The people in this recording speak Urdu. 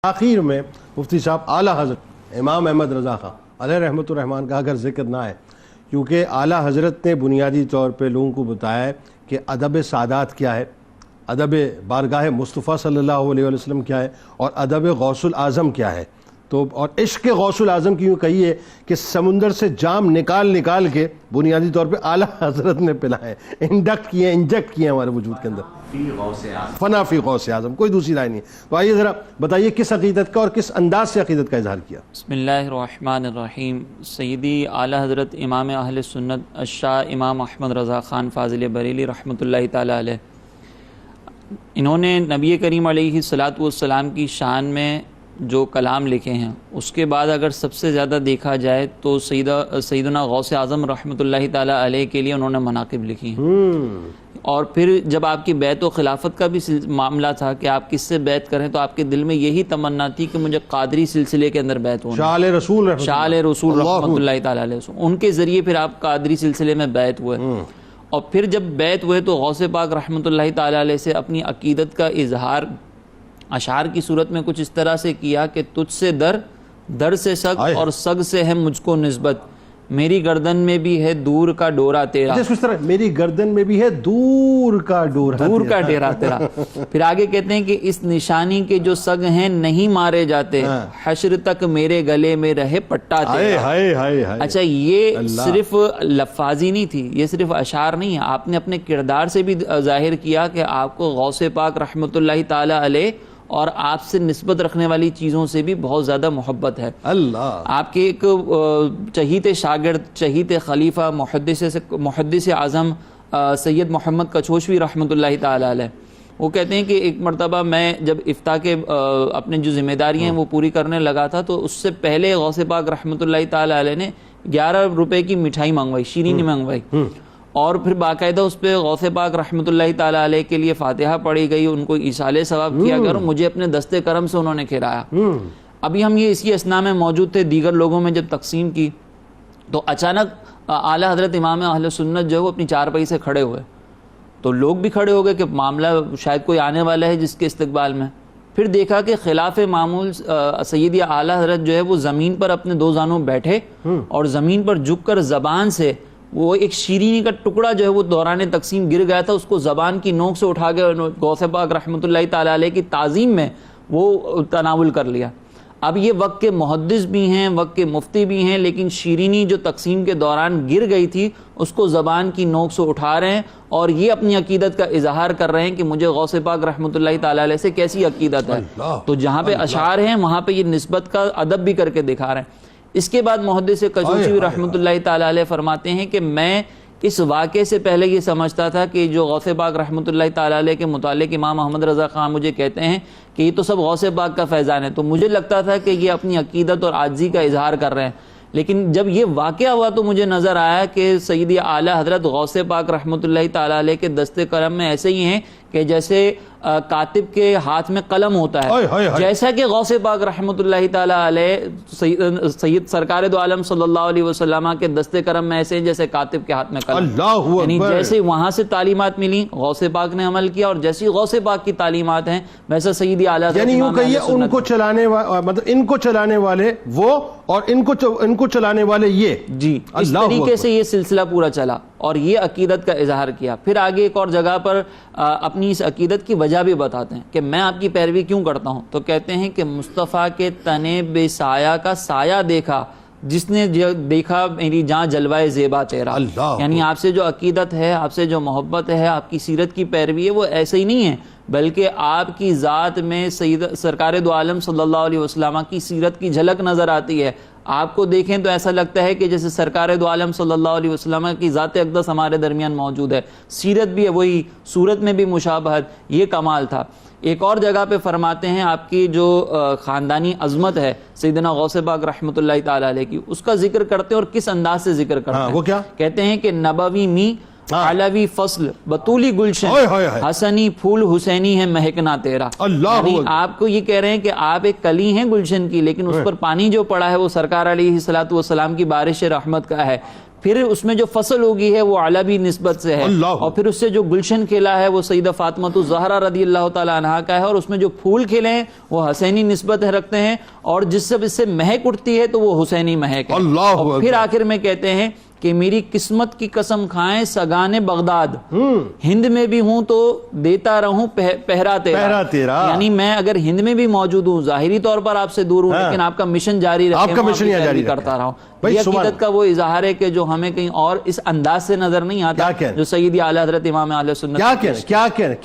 آخر میں مفتی صاحب اعلیٰ حضرت امام احمد رضا خان علیہ رحمۃ الرحمن کا اگر ذکر نہ ہے، کیونکہ اعلیٰ حضرت نے بنیادی طور پہ لوگوں کو بتایا ہے کہ ادب سادات کیا ہے، ادب بارگاہ مصطفیٰ صلی اللہ علیہ وسلم کیا ہے، اور ادب غوث العظم کیا ہے۔ تو اور عشق غوث العظم کی یوں کہیے کہ سمندر سے جام نکال کے بنیادی طور پہ اعلیٰ حضرت نے پلائے، انجیکٹ کیے ہمارے وجود کے اندر فنا فی غوث اعظم، کوئی دوسری رائے نہیں ہے۔ تو آئیے ذرا بتائیے کس عقیدت کا اور کس انداز سے عقیدت کا اظہار کیا؟ بسم اللہ الرحمن الرحیم۔ سیدی اعلیٰ حضرت امام اہل سنت الشاہ امام احمد رضا خان فاضل بریلی رحمۃ اللہ تعالیٰ علیہ، انہوں نے نبی کریم علیہ الصلاۃ والسلام کی شان میں جو کلام لکھے ہیں، اس کے بعد اگر سب سے زیادہ دیکھا جائے تو سیدنا غوث اعظم رحمۃ اللہ تعالیٰ علیہ کے لیے انہوں نے مناقب لکھی ہیں۔ اور پھر جب آپ کی بیعت و خلافت کا بھی معاملہ تھا کہ آپ کس سے بیعت کریں، تو آپ کے دل میں یہی تمنا تھی کہ مجھے قادری سلسلے کے اندر بیعت ہونا، شاہ رسول رحمۃ اللہ تعالیٰ علیہ، ان کے ذریعے پھر آپ قادری سلسلے میں بیعت ہوئے۔ اور پھر جب بیعت ہوئے تو غوث پاک رحمۃ اللہ تعالیٰ علیہ سے اپنی عقیدت کا اظہار اشعار کی صورت میں کچھ اس طرح سے کیا کہ تجھ سے در سے سگ اور سگ سے ہے مجھ کو نسبت، میری گردن میں بھی ہے دور کا ڈورا تیرا، میری گردن میں بھی ہے دور کا ڈیرا تیرا۔ پھر آگے کہتے ہیں کہ اس نشانی کے جو سگ ہیں نہیں مارے جاتے، حشر تک میرے گلے میں رہے پٹا تیرا۔ اچھا، یہ صرف لفاظی نہیں تھی، یہ صرف اشعار نہیں ہے، آپ نے اپنے کردار سے بھی ظاہر کیا کہ آپ کو غوث پاک رحمۃ اللہ تعالی علیہ اور آپ سے نسبت رکھنے والی چیزوں سے بھی بہت زیادہ محبت ہے۔ اللہ آپ کے ایک چہیت شاگرد، چہیت خلیفہ، محدث اعظم سید محمد کچھوشوی رحمۃ اللہ تعالی علیہ، وہ کہتے ہیں کہ ایک مرتبہ میں جب افتاء کے اپنے جو ذمہ داریاں ہیں وہ پوری کرنے لگا تھا، تو اس سے پہلے غوث پاک رحمۃ اللہ تعالی علیہ نے 11 روپے کی مٹھائی منگوائی، شیرینی منگوائی، اور پھر باقاعدہ اس پہ غوث پاک رحمۃ اللہ تعالی علیہ کے لیے فاتحہ پڑھی گئی، ان کو ایصال ثواب کیا گیا، اور مجھے اپنے دست کرم سے انہوں نے کھلایا۔ ابھی ہم یہ اسی اثناء میں موجود تھے، دیگر لوگوں میں جب تقسیم کی تو اچانک اعلیٰ حضرت امام اہل سنت جو ہے وہ اپنی چارپائی سے کھڑے ہوئے، تو لوگ بھی کھڑے ہو گئے کہ معاملہ شاید کوئی آنے والا ہے جس کے استقبال میں۔ پھر دیکھا کہ خلاف معمول سیدی اعلیٰ حضرت جو ہے وہ زمین پر اپنے دو زانوں بیٹھے اور زمین پر جھک کر زبان سے وہ ایک شیرینی کا ٹکڑا جو ہے وہ دوران تقسیم گر گیا تھا، اس کو زبان کی نوک سے اٹھا کے غوث پاک رحمۃ اللہ تعالی علیہ کی تعظیم میں وہ تناول کر لیا۔ اب یہ وقت کے محدث بھی ہیں، وقت کے مفتی بھی ہیں، لیکن شیرینی جو تقسیم کے دوران گر گئی تھی اس کو زبان کی نوک سے اٹھا رہے ہیں اور یہ اپنی عقیدت کا اظہار کر رہے ہیں کہ مجھے غوث پاک رحمۃ اللہ تعالی علیہ سے کیسی عقیدت ہے۔ تو جہاں پہ اشعار ہیں وہاں پہ یہ نسبت کا ادب بھی کر کے دکھا رہے ہیں۔ اس کے بعد محدث کچھوشوی رحمۃ اللہ تعالی علیہ فرماتے ہیں کہ میں اس واقعے سے پہلے یہ سمجھتا تھا کہ جو غوث پاک رحمۃ اللہ تعالی علیہ کے متعلق امام احمد رضا خان مجھے کہتے ہیں کہ یہ تو سب غوث پاک کا فیضان ہے، تو مجھے لگتا تھا کہ یہ اپنی عقیدت اور عاجزی کا اظہار کر رہے ہیں، لیکن جب یہ واقعہ ہوا تو مجھے نظر آیا کہ سیدی اعلیٰ حضرت غوث پاک رحمۃ اللہ تعالی علیہ کے دست کرم میں ایسے ہی ہیں کہ جیسے کاتب کے ہاتھ میں قلم ہوتا ہے، جیسا کہ غوث پاک رحمۃ اللہ تعالی علیہ سید سرکار دو عالم صلی اللہ علیہ وسلم کے دست کرم میں ایسے ہیں جیسے کاتب کے ہاتھ میں قلم، یعنی جیسے وہاں سے تعلیمات ملی غوث پاک نے عمل کیا، اور جیسی غوث پاک کی تعلیمات ہیں ویسا سیدی اعلیٰ، یعنی یوں کہیے ان کو چلانے والے وہ اور ان کو چلانے والے یہ، جی اس طریقے سے یہ سلسلہ پورا چلا اور یہ عقیدت کا اظہار کیا۔ پھر آگے ایک اور جگہ پر اپنی اس عقیدت کی وجہ بھی بتاتے ہیں کہ میں آپ کی پیروی کیوں کرتا ہوں، تو کہتے ہیں کہ مصطفیٰ کے تنے بے سایہ کا سایہ دیکھا جس نے دیکھا میری جاں جلوائے زیبا تیرا، یعنی آپ سے جو عقیدت ہے، آپ سے جو محبت ہے، آپ کی سیرت کی پیروی ہے، وہ ایسے ہی نہیں ہے بلکہ آپ کی ذات میں سرکار دو عالم صلی اللہ علیہ وسلم کی سیرت کی جھلک نظر آتی ہے۔ آپ کو دیکھیں تو ایسا لگتا ہے کہ جیسے سرکار دو عالم صلی اللہ علیہ وسلم کی ذات اقدس ہمارے درمیان موجود ہے، سیرت بھی ہے وہی، صورت میں بھی مشابہت، یہ کمال تھا۔ ایک اور جگہ پہ فرماتے ہیں آپ کی جو خاندانی عظمت ہے سیدنا غوث پاک رحمۃ اللہ تعالی علیہ کی، اس کا ذکر کرتے ہیں اور کس انداز سے ذکر کرتے ہیں، وہ کیا کہتے ہیں کہ نبوی می علوی فصل بطولی گلشن حسنی پھول حسینی ہے مہکنا تیرا، یعنی آپ کو یہ کہہ رہے ہیں کہ آپ ایک کلی ہیں گلشن کی، لیکن اس پر پانی جو پڑا ہے وہ سرکار علیہ الصلوۃ والسلام کی بارش رحمت کا ہے۔ پھر اس میں جو فصل ہوگی ہے وہ علوی نسبت سے ہے، اور پھر اس سے جو گلشن کھیلا ہے وہ سیدہ فاطمہ الزہرا رضی اللہ تعالی عنہا کا ہے، اور اس میں جو پھول کھلے ہیں وہ حسینی نسبت رکھتے ہیں، اور جس سے اس سے مہک اٹھتی ہے تو وہ حسینی مہک ہے۔ اور پھر آخر میں کہتے ہیں کہ میری قسمت کی قسم کھائیں سگانے بغداد، ہند میں بھی ہوں تو دیتا رہوں پہرا تیرا، یعنی میں اگر ہند میں بھی موجود ہوں، ظاہری طور پر آپ سے دور ہوں، لیکن آپ کا مشن جاری رکھے، آپ کا مشن جاری کرتا رہا ہوں۔ یہ عقیدت کا وہ اظہار ہے کہ جو ہمیں کہیں اور اس انداز سے نظر نہیں آتا جو سیدی اعلی حضرت امام اہل سنت کیا کہنے